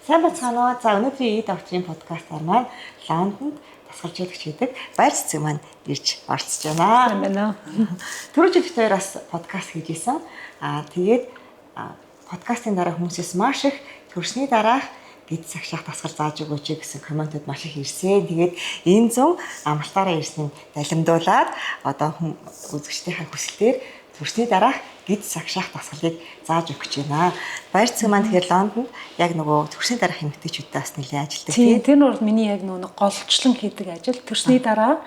Сайн бацгаана уу. За өнөөдрийн докторийн подкастаар маань Лондонд дасгалжуулагч гэдэг Баяр цэцэг маань ирж оролцож байна. Сайн байна. Түрүү жил дээр бас подкаст хийж исэн. Тэгээд подкастын дараа хүмүүсээс маш их төрсний дараах гид цагшаах дасгал зааж өгөөч гэсэн комментууд маш их ирсэн. Тэгээд энэ зам амралтаараа ирснийг далимдуулаад одоо үзэгчдийнхээ хүсэлтээр төрсний дараах гид цагшаах дасгалыг зааж өгч байна. Баяр цэцэг маань тэгэхээр Лондонд яг нөгөө төрсний дараах эмэгтэйчүүдтэй бас нэлээд ажилладаг. Тийм, тэр нь бол миний яг нөгөө голчлон хийдэг ажил. Төрсний дараа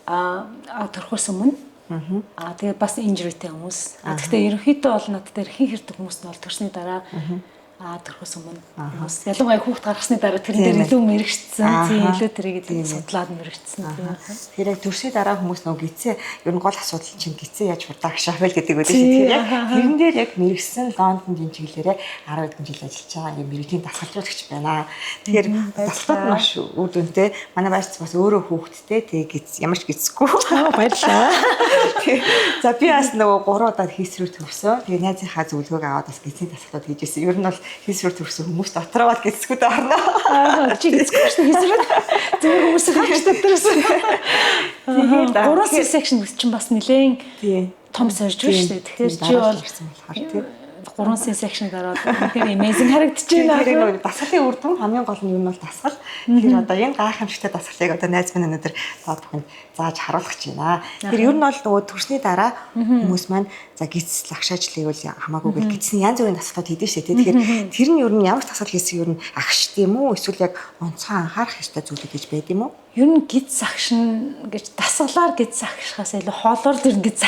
төрхөөс өмнө тэгээд бас инжуритэй хүмүүс. Гэхдээ ерөнхийдөө бол над дээр хин хэрдэг хүмүүс нь бол төрсний дараа төрхөөс өмнө хүмүүс. Ялангуяа хүүхд гаргасны дараа тэрэн дээр илүү мэрэгчсэн. Тийм, илүү тэрийг судлаад мэрэгчсэн. Тэгэхээр яг төрсний дараа хүмүүс нөгөө гидсэн ер нь гол асуудал чинь гидсэн яаж хурдан агшаах вэ гэдэг үү. Тэгэхээр яг тэрэн дээр яг мэрэгсэн Лондонд энэ чиглэлээрээ 10 хэдэн жил ажиллаж байгаа ингээ мэрэгжлийн дасгалжуулагч байна. Тэгэхээр дасгалууд маш үр дүнтэй. Манай баярц бас өөрөө хүүхдтэй тэгээ ямар ч гидсэхгүй. Баярлалаа. За би бас нөгөө 3 удаад хийсрүү төвсөн. Тэгээ найзынхаа зөвлөгөөг аваад бас гидсийн дасгалууд хийжсэн. Ер нь бол хийсрүү төвсөн хүмүүс дотроо бол гидсэхүүд орно. Чи гидсэхгүй шүү хийсрүү. Зөвхөн хүмүүс хавч дотрос. Тэгээд 3 section чинь бас нэлээд том сорж байна шүү дээ. Тэгэхээр чи бол 3 section гараад тэгэхээр amazing харагдаж байна. Тэгэхээр дасгалын үр дүн хамгийн гол нь юу нь бол дасгал. Тэгэхээр одоо энэ гайхамшигтай дасгалыг одоо найз минь өнөөдөр та бүхэнд зааж харуулах гэж байна. Тэгэхээр ер нь бол нөгөө төрсний дараа хүмүүс маань за гидсэл агшаачлыг бол хамаагүй гэл гидсний янз бүрийн дасгалууд хийдэж штэ. Тэгэхээр тэр нь ер нь ямар дасгал хийсэн ер нь агш тийм үү? Эсвэл яг онцгой анхаарах ёстой зүйлүүд гэж байд юм уу? Ер нь гидс агшин гэж дасгалаар гидс агшихаас илүү хоолоор тэр гидс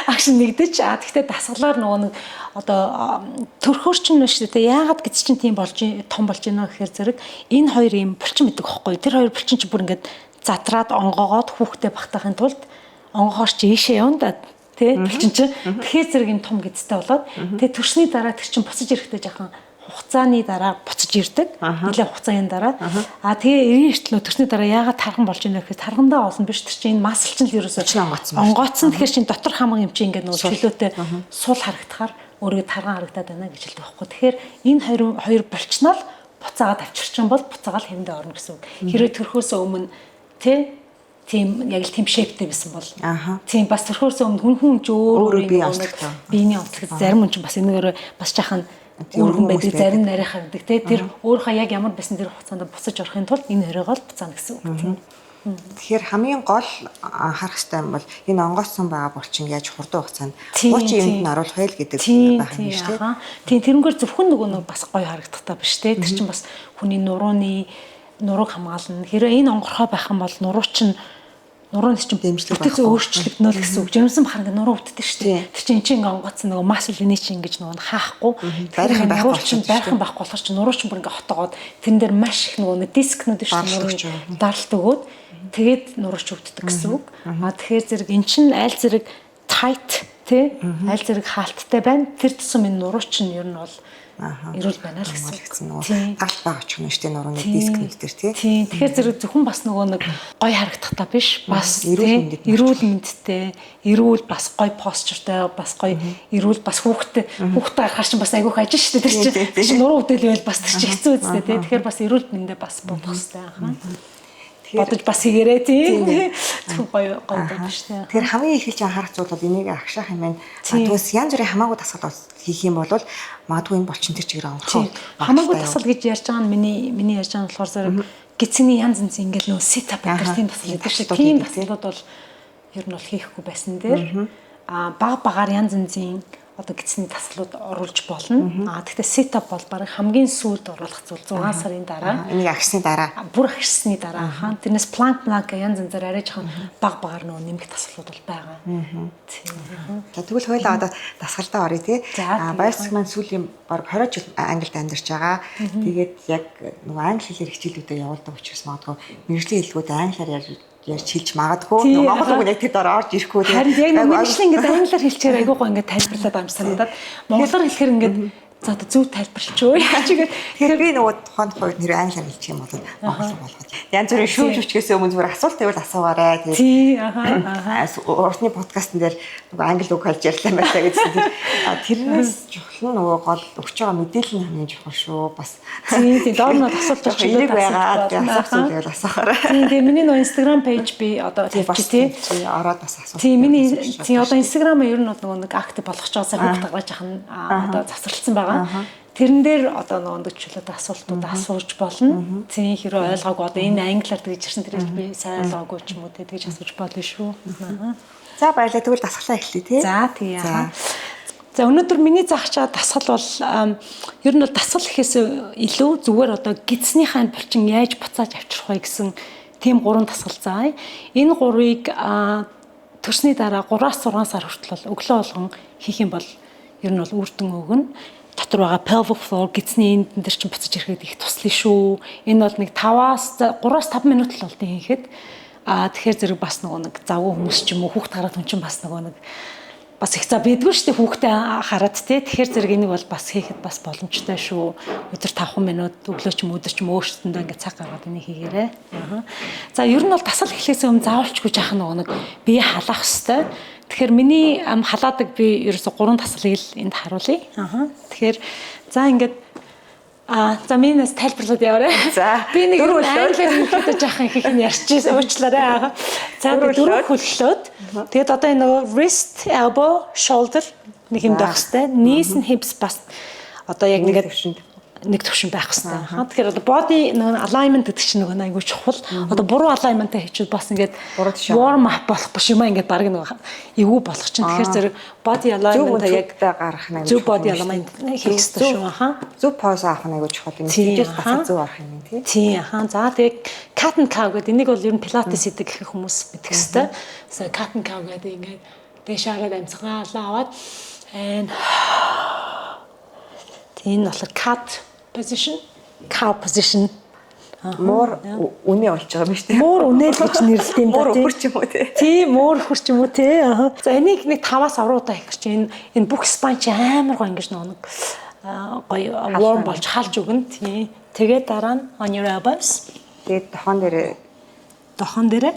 агшин нэгдэж гэхдээ дасгалаар нөгөө нэг одоо төрхөөр чинь шүү дээ. Яагаад гидс чинь тийм болж том болж байна гэхээр зэрэг энэ хоёр юм булчин мэддэг байхгүй. Тэр хоёр булчин чинь бүр ингээд задраад онгоогоод хүүхдээ багтаахын тулд онгоогоор чи ийшээ явна да тий булчин чинь. Тэгэхээр зэрэг юм том гидстэй болоод тэгээ төрсний дараа тэр чинь буцаж ирэхдээ жаахан хугацааны дараа буцаж ирдэг. Нэлээд хугацааны дараа. Тэгээ эрийн эртлөө төрсний дараа яагаад тархан болж байна гэхээр тархандаа олон биш тэр чинь масл чинь л ерөөсөө онгооцсон. Тэгэхээр чинь дотор хамаг юм чинь ингээд нөгөө чөлөөтэй сул харагдахаар өөрийгөө тархан харагдаад байна гэж хэлдэг байхгүй. Тэгэхээр энэ хоёр болчнол буцаагаад авчирчин бол буцаагаад хэвэндээ орно гэсэн үг. Хэрвээ төрхөөсөө өмнө тийм яг л тийм шейптэй байсан бол тийм бас төрхөөсөө өмнө хүн ч өөр биений онцлог зарим хүн ч бас энэгээр бас жахан өөрхөн байдаг зарим нарийн харагдаг тэр өөрийнхөө яг ямар байсан тэр хугацаанд буцаж орохын тулд энэ хоёроо буцаана гэсэн үг тийм. Тэгэхээр хамгийн гол анхаарах хэрэгтэй юм бол энэ онгоцсон байгаа булчин яаж хурдан хугацаанд 30 юмд нь оруулах вэ гэдэг байх юм шүү дээ. Тийм тэрнгээр зөвхөн нөгөө нэг бас гоё харагдах та биш те. Тэр чинь бас хүний нурууг хамгаална. Хэрэв энэ онгорхоо байх юм бол нурууны чинь дэмжлэг өөрчлөгднө л гэсэн үг. Жирэмсэн бахар ингээ нуруу өвддөг шүү дээ. Тэр чинь ингээ онгоцсон нөгөө масл вений чинь ингэж нөгөө хаахгүй. Байрхан байхгүй болохоор чинь нуруу чинь бүр ингээ хотоогоод тэрэн дээр маш их нөгөө дискнүүд шүү дээ. Даралт өгөөд тэгээд нурууч өвддөг гэсэн үг. Тэгэхээр зэрэг эн чинь аль зэрэг tight тий аль зэрэг хаалттай байна. Тэр тусам энэ нурууч нь ер нь бол эрүүл байна л гэсэн. Галт байгаа ч юм шүү дээ нурууны дискнүүд төр тий. Тийм. Тэгэхээр зэрэг зөвхөн бас нөгөө нэг гоё харагдах та биш. Бас эрүүл мэндтэй, эрүүл бас гоё постертэй, бас гоё эрүүл бас хүүхдтэй гарахаар чинь бас айгүйх ажил шүү дээ. Тэр чинь нуруу өвдөлөөл бас тэр чинь хэцүү үстэй тий. Тэгэхээр бас эрүүл мэндэ бас бодох хэрэгтэй бодож бас хийгээрэй тийм. Зөвхөн гоё бодож тий. Тэр хамгийн их хэлж анхаарах зүйл бол энийг агшаах юм байна. Тэгвэл янз бүрийн хамаагүй дасгал хийх юм бол магадгүй энэ болчин тэр чигээр онгох. Хамаагүй дасгал гэж ярьж байгаа нь миний ярьж байгаа нь болохоор зэрэг гидсний янз янз ингээд нөө сетап гэдэг тийм дасгал гэдэг шиг тийм дасгалууд бол ер нь бол хийхгүй байсан дээр багаар янз янзын одоо гидсний дасгалууд оруулж болно. Гэхдээ сетап бол баг хамгийн сүүлд оруулах зүйл 6 сарын дараа. Энийг агшсны дараа. Бүр агшсны дараа хаан. Тэрнээс планк янз янзаар арай жоохон багаар нөө нэмэх дасгалууд бол байгаа. За тэгвэл хоёлаа одоо дасгалдаа оръё тий. Баяр цэцэг маань сүүлийн баг 20 жил Англид амьдарч байгаа. Тэгээд яг нөгөө англи хэлээр хичээлүүдэд явуулдаг учраас магадгүй мэргэжлийн хэллэгүүд англиар ярьж хэлж магадгүй монгол үг яг тэр дор орж ирэхгүй тийм. Харин яг мэргэжлийн ингээд англиар хэлчихээр айгуугаа ингээд тайлбарлаад байгаа юм санагдаад монголоор хэлэхээр ингээд За одоо зөв тайлбарлчихөө. Тэгэхээр би нөгөө тухайн үед нэр англиар хэлчих юм бол монгол болгож. Янз бүрийн шүүж өчгөөс өмнө зүгээр асуулт байвал асуугаарай. Тий, урсны подкастн дээр нөгөө англи үг хэлж ярьлаа байлаа гэсэн. Тэрнээс чухал нь нөгөө гол өгч байгаа мэдээлэл нь хамгийн чухал шүү. Бас тий, доорнод асуулт хэлэг байгаа. Асуух зүйл байвал асуугаарай. Тий, тэгээ миний нөгөө Instagram page би одоо тий ороод бас асуулт. Тий, миний тий одоо Instagram-а ер нь нөгөө нэг актив болгож байгаа хүүхд гаргаж ахна одоо завсралцсан байгаа. Тэрэн дээр одоо нөгөө чөлөөт асуултууд асууж болно. Тийм хэрэг ойлгоогүй одоо энэ англиар тэгж ирсэн тэрэж би сайн ойлгоогүй ч юм уу тэгж асууж болно шүү. За баярлалаа. Тэгвэл дасгалаа эхлэе тий. За тий. За өнөөдөр миний заах чаа дасгал бол ер нь бол дасгал гэхээс илүү зүгээр одоо гидснийхаа булчин яаж буцааж авчрах вэ гэсэн тийм 3 дасгал заая. Энэ 3-ыг төрсний дараа 3-6 сар хүртэл өглөө болгон хийх юм бол ер нь бол үр дүн өгнө. Дотор байгаа pelvic floor гидсний энд дээр чинь буцаж ирэхэд их туслая шүү. Энэ бол нэг 3-5 минут л болдсон хийхэд. Тэгэхээр зэрэг бас нөгөө нэг завгүй хүмүүс ч юм уу хүүхд гараад хүн чинь бас нөгөө нэг бас их за бэдгүй шүү дээ хүүхдээ хараад тий. Тэгэхээр зэрэг энийг бол бас хийхэд бас боломжтой шүү. Өдөр 5 минут өглөө ч юм өдөр ч юм өөрсдөндөө ингээд цаг гаргаад энийг хийгээрэй. За ер нь бол дасгал эхлэхээс өмнө заавалчгүй жаах нөгөө нэг бие халаах хэвээр. Тэгэхээр миний халаадаг би ерөөсө 3 дасгалыг л энд харуулъя. Тэгэхээр за ингээд за минийс тайлбарлаад яваарай. За би нэг англиар хэлэхэд жаахан их нь ярьчихсан уучлаарай. За 4 хөллөөд тэгээд одоо энэ нөгөө wrist, elbow, shoulder нэг юм байх хэвээр. Knees and hips бас одоо яг нэг төвшин байх хэвээр. Тэгэхээр одоо body alignment гэдэг чинь нөгөө айгүй чухал. Одоо буруу alignment-аа хийчихвэл бас ингээд warm up болох биш юм аа ингээд баг нэг эвгүй болох чинь. Тэгэхээр зэрэг body alignment-а яг гаргах нэг зөв body alignment хийх хэрэгтэй шүү. Зөв pose авах нэг чухал юм. Тэгж бас зөв арах юм тий. Тий. За тэгээд cat and cow гэдэг энийг бол ер нь pilates хийдэг гэх хүмүүс мэдэх хэрэгтэй. So cat and cow гэдэг ингээд дэш хараад амьсгалаа аваад and энэ бол cat position, cow position. Муур үнэ болж байгаа юм шүү дээ. Муур үнэ л гэж нэрлэдэг юм да тийм. Муур хурч юм уу тий. Тийм, муур хурч юм уу тий. За энийг нэг 5-аас 10 удаа хийх чинь энэ бүх spine чи амар гоо ингэж нэг гоё warm болж халж өгнө тий. Тэгээд дараа нь on your elbows. Тэгээд дохон дээрээ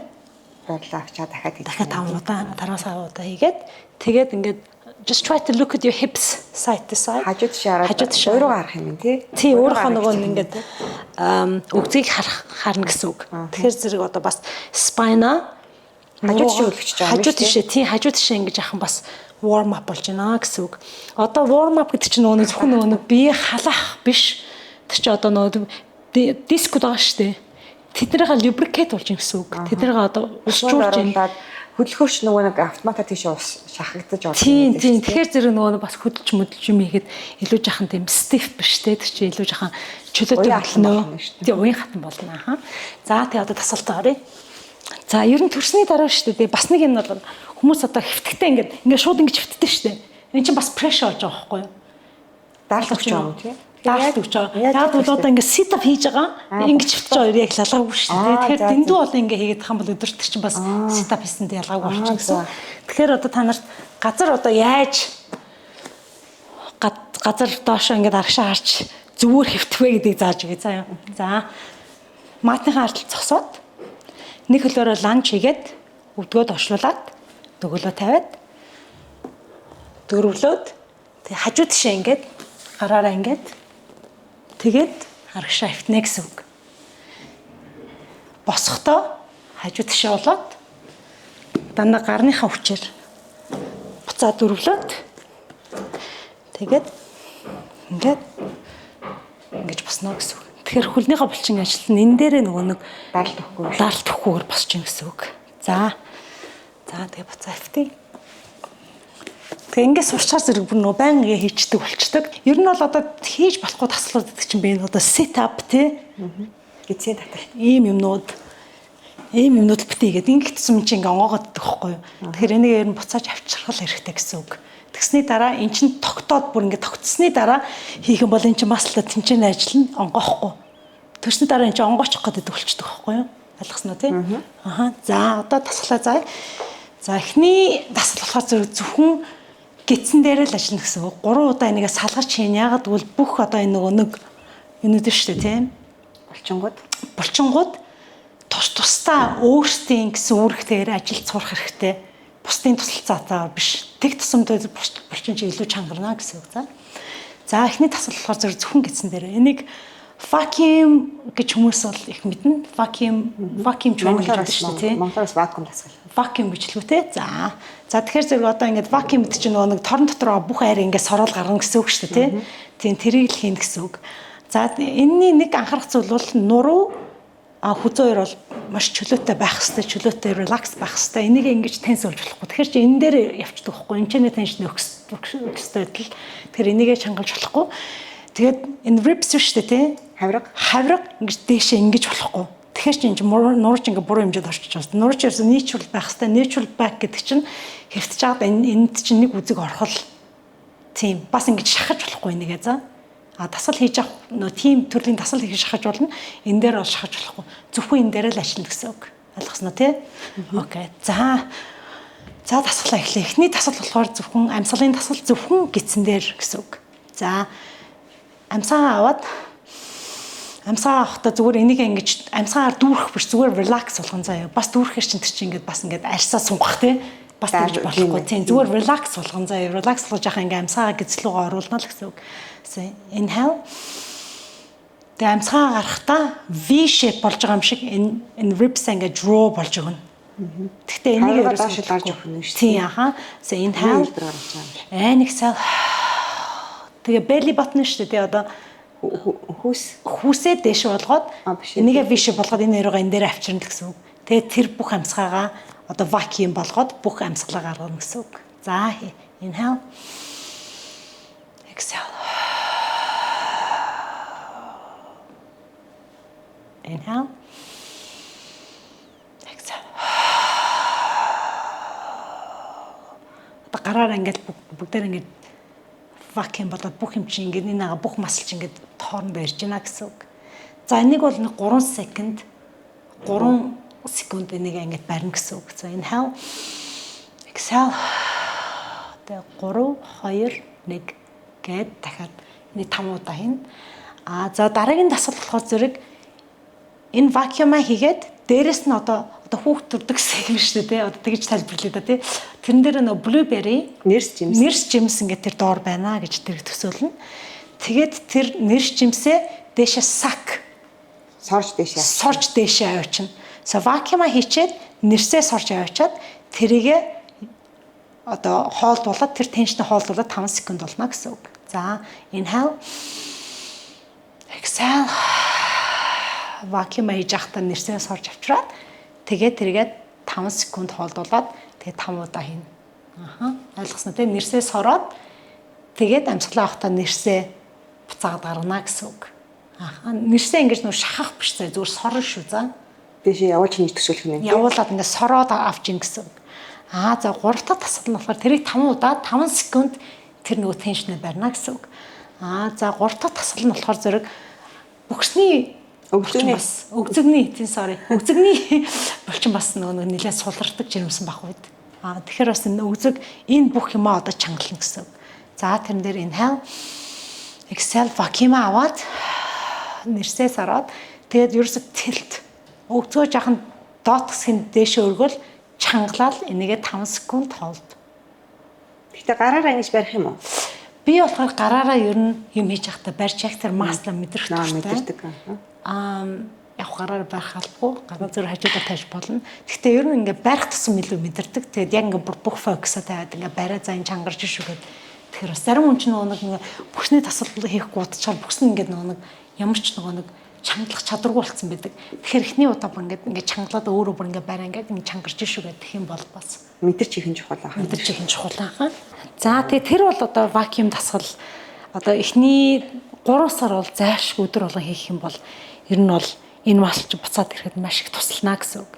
бодлоо авчаа дахиад 5 удаа, 5-аас 10 удаа хийгээд тэгээд ингээд just try to look at your hips side to side. Хажууд шаараа өөрөө гарах юм тий. Тий, өөрийнхөө нөгөө ингээд өгцгийг харна гэсэн үг. Тэгэхээр зэрэг одоо бас spine хажууд тишээ өлгөж байгаа юм хажууд тишээ тий, хажууд тишээ ингэж яхан бас warm up болж байна гэсэн үг. Одоо warm up гэдэг чинь нөгөө зөвхөн нөгөө бие халаах биш. Тэр чинь одоо нөгөө дискуд байгаа шүү дээ. Тэднийгээ lubricate болж юм гэсэн үг. Тэднийгээ одоо усжуулж байна. Хөдөлгөөрч нөгөө нэг автоматар тийш шахагдаж орж байна. Тийм. Тэгэхээр зэрэг нөгөө бас хөдөлж мөдөлж юм ихэд илүү жахан тийм stiff биш те. Тэр чинь илүү жахан чөлөөтэй болно. Тийм уян хатан болно аа. За тэгээ одоо тасалтаа оръё. За ер нь төрсний дараа шүү дээ. Бас нэг юм бол хүмүүс одоо хэвтэгтэй ингээд шууд ингэж хэвтдэг шүү дээ. Энэ чинь бас pressure болж байгаа байхгүй юу? Даалгавч байгаа юм тий. Даалт өгч байгаа. Яг бол одоо ингээд sit up хийж байгаа. Ингэж хэвтэж байгаа яг ялгаагүй шүү дээ. Тэгэхээр дэндүү бол ингээд хийгээд байгаа юм бол өдөрт чинь бас sit up хийсэндээ ялгаагүй болчих гэсэн. Тэгэхээр одоо та нарт газар одоо яаж газар доошоо ингээд аргашаа харж зүгээр хэвтэх вэ гэдгийг зааж өгье заа юу. За матныхаа ардал зогсоод нэг хөлөөрөө ланч хийгээд өвдгөө дошлуулад дөгөлөө тавиад дөрвөлөөд тэг хажуу тишээ ингээд гараараа ингээд тэгээд аргашаа хөвтнэ гэсэн үг. Босохдоо хажуу тишээ болоод дандаа гарныхаа хүчээр буцаа дөрвөлөөд тэгээд ингээд ингэж босно гэсэн үг. Тэгэхээр хөлнийхөө булчин ажил нь энэ дээрээ нөгөө нэг даралт өгөхгүйгээр босч ийн гэсэн үг. За тэгээ буцаа хөвтөе. Тэгээ ингээд сурчаар зэрэг бүр нөгөө байнга хийчдэг болчдөг. Ер нь бол одоо хийж болохгүй таслууд гэдэг чинь би одоо sit up тий. Гидсээ татал. Ийм юмнууд битээ гэдэг ингэсэн юм чинь ингээ онгоогоод идэх байхгүй юу. Тэгэхээр энийг ер нь буцааж авчрах хэрэгтэй гэсэн үг. Тэгсний дараа эн чинь тогтоод бүр ингээ тогтсны дараа хийх юм бол эн чинь маслаа тэнцэн ажил нь онгоохгүй. Тэрсний дараа эн чинь онгоочих гэдэг болчдөг байхгүй юу. Ойлгосноо тий. За одоо тасглаа заа. За эхний дасгал болохоор зөвхөн гидсэн дээр л ажиллана гэсэн үг. 3 удаа энийгээ салгаж хийн. Ягаад гэвэл бүх одоо энэ нөгөө нэг юунууд шүү дээ тийм. Булчингууд тусдаа өөрсдийн гэсэн үүрэгтэйгээр ажилд сурах хэрэгтэй. Бусдын тусалцаатаа биш. Тэг тусамдаа булчин чи илүү чангарна гэсэн үг. За эхний тасал болохоор зөвхөн гидсэн дээр. Энийг vacuum гэж хүмүүс бол их мэднэ. Vacuum training гэж байна шүү дээ тийм. Монголоос vacuum тасгал. Vacuum гэж л үү те. За тэгэхээр зэрэг одоо ингээд vacuum гэдэг чинь нөгөө нэг торон дотроо бүх айр ингээд сорол гаргана гэсэн үг шүү дээ тийм. Тэрийг л хийн гэсэн үг. За энэний нэг анхаарах зүйл бол нуруу хүзүү хоёр бол маш чөлөөтэй байх хэвээр, чөлөөтэй relax байх хэвээр. Энийг ингэж тенс болж болохгүй. Тэгэхээр чи энэ дээр явчихдаг байхгүй. Энд чинь теншн өгсөйдөл. Тэгэхээр энийгээ чангалж болохгүй. Тэгээд энэ ribs шүү дээ тий. Хавраг ингэж дээшээ ингэж болохгүй. Тэгэхээр чи нурууч ингээ буруу хэмжээд орчиж байгаа. Нурууч ерөөсөө natural байх хэвээр. Natural back гэдэг чинь хэвтэж байгаад энд чинь нэг үзэг орхол. Тийм. Бас ингэж шахаж болохгүй энийгээ за. Дасгал хийж авах нөө тим төрлийн дасгал хийж шахаж болно. Энэ дээр бол шахаж болохгүй. Зөвхөн энэ дээр л ажиллана гэсэн үг. Ойлгосноо тий? Окей. За дасгалаа эхлэе. Эхний дасгал болохоор зөвхөн амьсгалын дасгал зөвхөн гидсэн дээр гэсэн үг. За амьсгаа аваад амьсгаа авахдаа зүгээр энийг ингэж амьсгаар дүүрэх биш зүгээр relax болгон заяа. Бас дүүрэхэр чинь тэр чинь ингэж бас ингэж арьсаа сунгах тий? Бас тэгж болохгүй тийм зүгээр relax болгон заяа. Relax болгож яхаа ингээм амьсгаа гидслүүгээ оруулна л гэсэн үг. Inhale. Тэгээ амьсгаа гарахдаа V shape болж байгаа юм шиг энэ ribs ингээ draw болж өгнө. Гэхдээ энийг доош гарч өгөх нь шүү. Тийм аха. Inhale. And exhale. Тэгээ belly button шүү дээ. Одоо хүүсээ дээш болгоод энийгээ V shape болгоод энэ хоёроо энэ дээр авчирна гэсэн үг. Тэгээ тэр бүх амьсгаагаа одоо vacuum болгоод бүх амьсгалаа гаргана гэсэн үг. За inhale. Exhale. Inhale. Exhale. Одоо гараараа ингээд бүгдээр ингээд vacuum болоод бүх юм чинь ингээд энэ бүх масл чинь ингээд тоорн барьж байна гэсэн үг. За энийг бол нэг 3 секунд энийг ингээд барина гэсэн үг. За inhale. Exhale. Тэгээ 3 2 1 гээд дахиад нэг 5 удаа хийн. За дараагийн дасгал болохоор зэрэг энэ вакуумаа хийгээд дээрэс нь одоо хүүхд төрдөг гэсэн юм шүү дээ. Одоо тэгж тайлбарлая да тий. Тэрэн дээр нөө blueberry, нэрс жимс ингээд тэр доор байна гэж тэр төсөөлнө. Тэгээд тэр нэрс жимсээ дээшээ сорж дээшээ авчина. Вакуумаа хийчээд нэрсээ сорж авчаад тэрийгээ одоо хоолдуулаад тэр теншнээ хоолдуулаад 5 секунд болно гэсэн үг. За inhale. Exhale. Вакуум хийж ахтаа нэрсээ сорж авчраад тэгээд тэргээд 5 секунд хоолдуулаад тэгээд 5 удаа хийнэ. Ойлгосноо тийм нэрсээ сороод тэгээд амьсгалаа авахтаа нэрсээ буцаад гаргана гэсэн үг. Нэрсээ ингэж нөө шахах биш зүгээр сорно шүү за. Дэшээ явуулж хийж төсөөлөх юм. Явуулаад ингэ сороод авч ийн гэсэн үг. За 3 дахь тасгал нь болохоор тэрийг 5 удаа 5 секунд тэр нөгөө теншнээ барина гэсэн үг. За 3 дахь тасгал нь болохоор зэрэг бүхсний өгзөгний булчин бас нөгөө нэлээд сулардаг жирэмсэн бах үед. Тэгэхээр бас энэ өгзөг энэ бүх юмаа одоо чангална гэсэн үг. За тэрэн дээр inhale, exhale вакуума аваад нэрсээ сараад тэгээд ерөөсө тэлт өгзөө жахан доот хэсгийн дээшээ өргөл чангалал энийгээ 5 секунд хоолд. Гэхдээ гараараа ингэж барих юм уу? Би болохоор гараараа ер нь юм хийж явахдаа барьж яг тэр масла мэдрэх мэдэрдэг. Яг гараар барих албагүй гадаа зөр хажуудаа тавьж болно. Гэхдээ ер нь ингээ барих тусам илүү мэдэрдэг. Тэгээд яг ингээ бүх фокусаа тавиад ингээ бариа заа энэ чангарч шүү гэд. Тэгэхээр бас зарим хүн ч нөгөө нэг бүхний тасал хийхгүй удачаар бүхс нь ингээ нөгөө нэг ямар ч нөгөө нэг чангалах чадваргүй болсон байдаг. Тэгэхээр эхний удаа бүр ингээ чангалаад өөрөө бүр ингээ бариа ингээ чангарч шүү гэдэг юм бол бас мэдэрч ихэн чухал аа. Мэдэрч ихэн чухал аа. За тэгээд тэр бол одоо вакуум дасгал одоо эхний 3 сар бол зайлшгүй өдөр болгон хийх юм бол ер нь бол энэ масл чи буцаад ирэхэд маш их туслана гэсэн үг.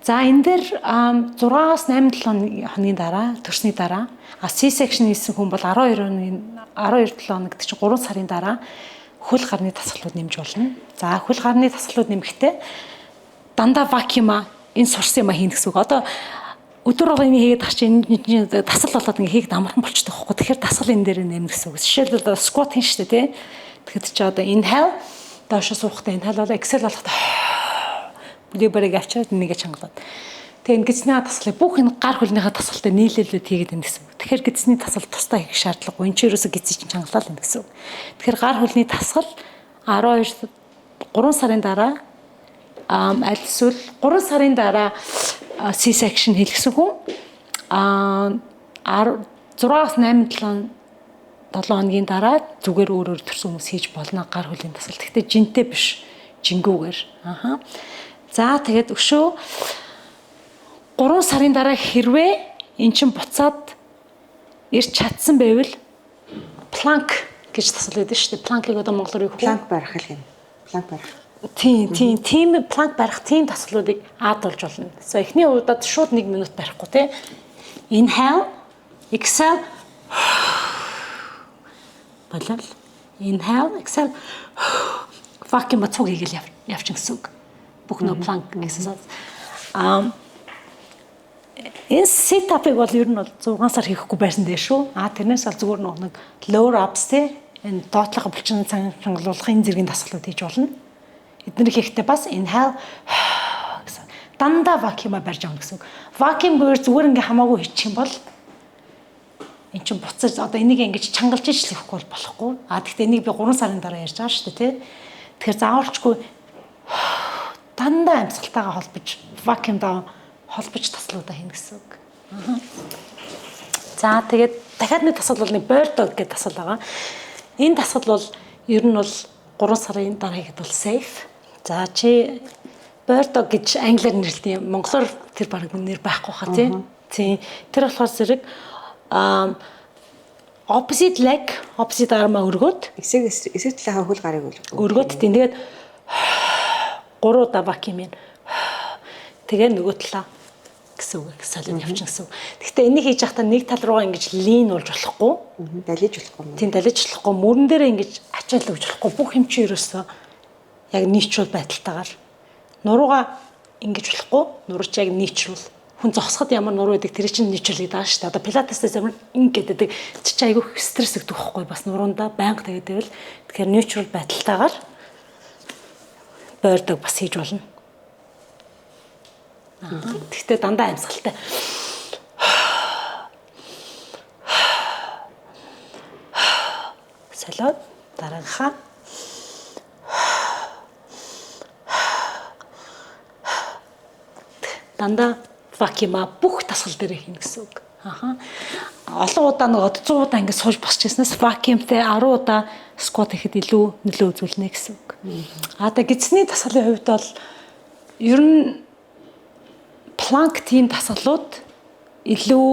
За энэ дээр 6-8 хоногийн дараа төрсний дараа C-section хийсэн хүн бол 12 7 хоног гэдэг чинь 3 сарын дараа хөл гарны тасгалууд нэмж болно. За хөл гарны тасгалууд нэмэхдээ дандаа вакуума энэ сурсан юм а хийн гэсэн үг. Одоо өдөр болгоо ингэ хийгээд тах чинь тасал болоод ингэ хийгээд амархан болчихдог байхгүй. Тэгэхээр тасал энэ дээр нэмнэ гэсэн үг. Жишээлбэл squat хийн шүү дээ, тий. Тэгэхэд чи одоо inhale доошо суухтай inhale болоо exhale болоход бүлэг барыг авчираад нэгэ чангалаад. Тэгээ энэ гидсний тасалыг бүх энэ гар хөлнийхээ тасалтай нийлүүлээд хийгээд энэ гэсэн үг. Тэгэхээр гидсний тасал тусдаа хийх шаардлагагүй. Энд чи ерөөсө гидсийг чинь чангалаад энэ гэсэн үг. Тэгэхээр гар хөлний тасал 12 3 сарын дараа аль эсвэл 3 сарын дараа C-section хийлгэсэн хүн 6-8 7 хоногийн дараа зүгээр өөрөөр төрсөн хүмүүс хийж болно гар хөлийн тасал. Гэхдээ жинтэй биш, жингүүгээр. Аха. За тэгээд өшөө 3 сарын дараа хэрвээ эн чин буцаад ирч чадсан байвал планк гэж тасал байдаг шүү дээ. Планкийг одоо монголоор юу гэх вэ? Планк барих л юм. Планк барих. Тийм планк барих тийм таслуудыг аад болж болно. За эхний удаад шууд 1 минут барихгүй тий. Inhale, exhale. Болол. Inhale, exhale. Vacuum бацууг хийгээл явчин гэсэн үг. Бүх нөө планк exercise. Энэ sit-up-ыг бол ер нь бол 6 сар хийхгүй байсан дээ шүү. Тэрнээс бол зүгээр нэг lower abs тий. Энэ доотлохо булчин чангалуулахын зэргийн дасгалууд хийж болно. Эдгээр хийхдээ бас inhale гэсэн. Дандаа vacuum-а барьж авах гэсэн үг. Vacuum-гээр зүгээр ингээ хамаагүй хийчих юм бол эн чинь буцаж одоо энийг ингэж чангалж ижлэхгүй болохгүй. Гэхдээ энийг би 3 сарын дараа ярьж байгаа шүү дээ тий. Тэгэхээр заавалчгүй дандаа амьсгалтайгаа холбож vacuum-даа холбож таслуудаа хийнэ гэсэн үг. За тэгээд дахиад нэг тасал бол нэг bird dog гэдэг тасал байгаа. Энэ тасал бол ер нь бол 3 сарын дараа хийхэд бол safe. За чи bird dog гэж англиар нэрлэдэг юм. Монголоор тэр баг нэр байхгүй хаа тий. Тийм. Тэр болохоор зэрэг opposite leg, opposite arm-а өргөөд эсрэг талынхаа хөл гарыг өргөөд тийм. Тэгээд 3 удаа vacuum юм. Тэгээ нөгөө талаа гэсэн үг солиод явчихсан гэсэн үг. Гэхдээ энийг хийж байхдаа нэг тал руугаа ингэж lean болж болохгүй. Далиж болохгүй. Тийм далиж болохгүй. Мөрөн дээрээ ингэж ачаал өгч болохгүй. Бүх юм чи ерөөсөө яг нийцрүүл байдалтайгаар нуруугаа ингэж болохгүй. Нурууч яг нийцрүүл. Хүн зогсоход ямар нуруу байдаг тэр чинь нийцрүүл гэдэг аа шүү дээ. Одоо пилатесээс ямар ингэдэг чи айгүй стресс өгдөг байхгүй бас нуруунда байнга тэгээд байвал тэгэхээр нийцрүүл байдалтайгаар бойрдог бас хийж болно. Гэхдээ дандаа амьсгалтай. Солиод дараагийнхаа дандаа vacuum-а бүх тасгал дээр хийнэ гэсэн үг. Олон удаа нэг 100 удаа ингэ сууж босч ирснээс vacuum-тэй 10 удаа squat хийхэд илүү нөлөө үзүүлнэ гэсэн үг. Одоо гидсний тасгалын хувьд бол ер нь планк тийм тасгалууд илүү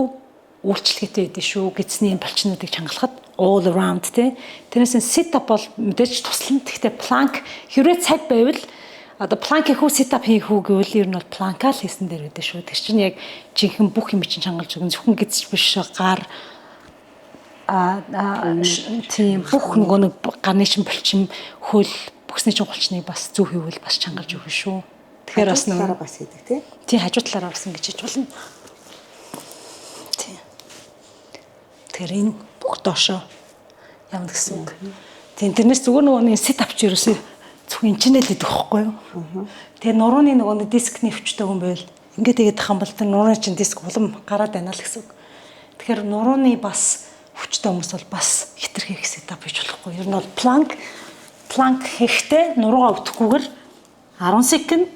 үйлчлэгтэй байдаг шүү. Гидсний булчнуудыг чангалахад all around тий. Тэрнээс sit up бол мэдээж туслана. Гэхдээ планк хэрвээ цаг байвал одоо планк хийх үү sit up хийх үү гэвэл ер нь бол планкаа л хийсэн дээр байдаг шүү. Тэр чинь яг жинхэнэ бүх юм чинь чангалж өгнө. Зөвхөн гидс биш гар тийм бүх нөгөө нэг гарны чинь булчин хөл бүхсний чинь булчныг бас зөв хийвэл бас чангалж өгнө шүү. Тэгэхээр бас нөгөө бас хийдэг тий. Тий хажуу талаараа бас ингэж хийж болно. Тий. Тэр энэ бүх доошоо явна гэсэн үг. Тий тэрнээс зүгээр нөгөө sit up ч ерөөсөө зөвхөн инчнэл идэх байхгүй юу? Тэгээ нурууны нөгөө дискний өвчтөй хүн байвал ингээд тэгээд тахсан бол тэр нурууны чинь диск улам гараад байна л гэсэн үг. Тэгэхээр нурууны бас өвчтөй хүмүүс бол бас хитрхи их sit up хийж болохгүй. Ер нь бол планк хийхдээ нуруугаа өвдөхгүйгээр 10 секунд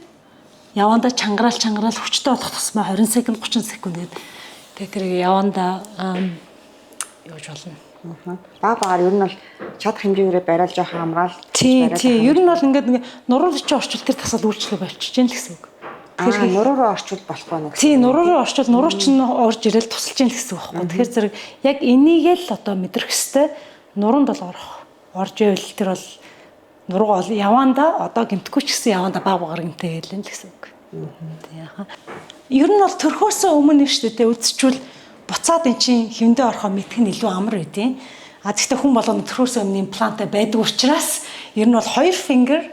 яванда чангараал хүчтэй болох тусмаа 20 секунд 30 секунд тэгээд тэр яванда юуж болно. Баагаар ер нь бол чадах хэмжээгээр бариад жоохон амраал. Тий. Ер нь бол ингээд нуруур чи орчвол тэр тасал үйлчлэг болчихж гэн л гэсэн үг. Тэгэхээр нуруу орчвол болохгүй нэг. Тий, нуруу орчвол нуруу ч орж ирэл тусалж гэн л гэсэн үг байхгүй. Тэгэхээр зэрэг яг энийг л одоо мэдрэх хэвээр нуруунд бол орж ивэл тэр бол нуруугаа бол яванда одоо гэмтгүй ч гэсэн яванда баагаар гэмтэй хэлэн л гэсэн үг. Тий яха. Ер нь бол төрхөөсөө өмнө шүү дээ үзчихвэл буцаад эн чинь хэмдэ орохоо мэдэх нь илүү амар байдیں۔ Гэхдээ хүн болгоно төрхөөсөө өмнө имплантаа байдаг учраас ер нь бол 2 finger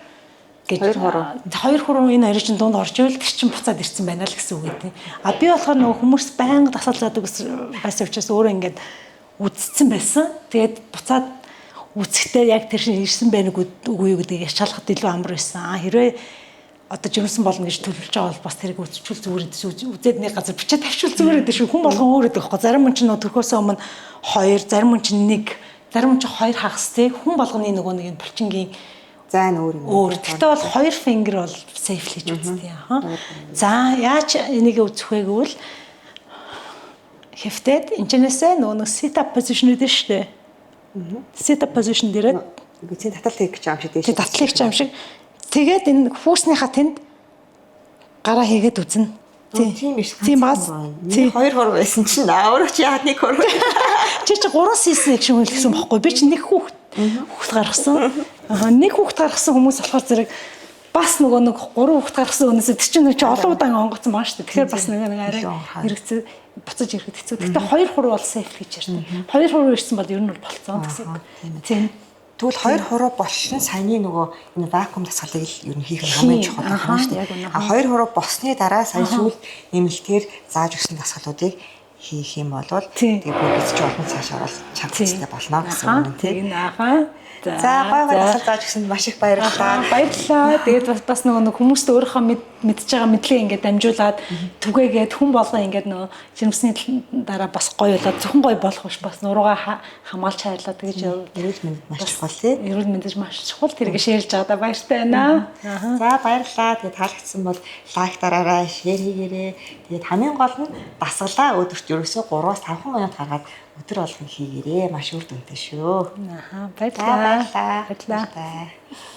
гэж Хоёр хуруу. Хоёр хуруу энэ хоёрын чинь дунд орж ивэл тэр чинь буцаад ирсэн байна л гэсэн үг гэдэг. А би болохоор нөгөө хүмүүс байнга дасгал заадаг байсан учраас өөрөө ингээд үдцсэн байсан. Тэгээд буцаад үцхдээ яг тэр шиг ирсэн байх үгүй юу гэдгийг яшаалахад илүү амар байсан. А хэрвээ одоо жирэмсэн болно гэж төлөвлөж байгаа бол бас тэрийг үзчихвэл зүгээр үзээд нэг газар бичиж тавьчихвал зүгээр гэдэг шүү. Хүн болгон өөр гэдэг байхгүй. Зарим хүн чинь нөгөө төрхөөсөө өмнө 2, зарим хүн чинь 1, зарим хүн чинь 2 хагас тий. Хүн болгоны нөгөө нэг энэ булчингийн зайн өөр юм. өөр. Гэхдээ бол 2 finger бол safe л гэж үздэг яа. За яаж энийг үзэх вэ гэвэл хэвтээд энэчнээсээ нөгөө sit up position гэдэг шүү дээ. Sit up position дээрээ Үгүй таталт хийх гэж юм шиг дээ. тий татлах юм шиг. Тэгээд энэ хүүснийхаа тэнд гараа хийгээд үзнэ. Тийм биш. Тийм бас. Тийм 2 хуруу байсан чинь өөрөө чи яад 1 хуруу. Чи 3 сийсэн гэж хэлсэн бохгүй. Би чи 1 хүүхд гаргасан. Нэг хүүхд гаргасан хүмүүс болохоор зэрэг бас нөгөө 3 хүүхд гаргасан өнөөсөө тэр чинь олон удаан онгоцсон баа шүү дээ. Тэгэхээр бас нэг арай хэрэгцээ буцаж ирэхэд хэцүү. Гэхдээ 2 хуруу бол safe гэж ярьдаг. 2 хуруу ирсэн бол ер нь бол болцсон гэсэн. Тийм. Тэгвэл 2 хуруу болшин саяны нөгөө энэ вакуум дасгалыг л ер нь хийх нь хамгийн чухал байна шүү дээ. 2 хуруу болсны дараа сая сүүл нэмэлтээр зааж өгсөн дасгалуудыг хийх юм бол тэгээ бүр бицч олон цааш орол чадчихтай болно гэсэн үг тийм. За гой дасгал зааж өгсөнд маш их баярлалаа. Баярлалаа. Тэгээд бас нөгөө хүмүүст өөрийнхөө мэдж байгаа мэдлэгээ ингээд дамжуулаад түгээгээд хүн болгоо ингээд нөгөө жирэмсний дараа бас гоё болоод зөвхөн гоё болох биш бас нуруугаа хамгаалж хайрлаа тэгэж эрүүл мэнд маш чухал тийм. Эрүүл мэнд маш чухал тэрийг шеэрлж байгаадаа баяртай байна. За баярлалаа. Тэгээд таалагдсан бол лайк дараарай, шеэр хийгээрэй. Тэгээд хамгийн гол нь дасгалаа өдөрт ерөөсөө 3-5 минут гаргаад өдөр болгон хийгээрэй. Маш үр дүнтэй шүү. Баярлалаа. Баярлалаа.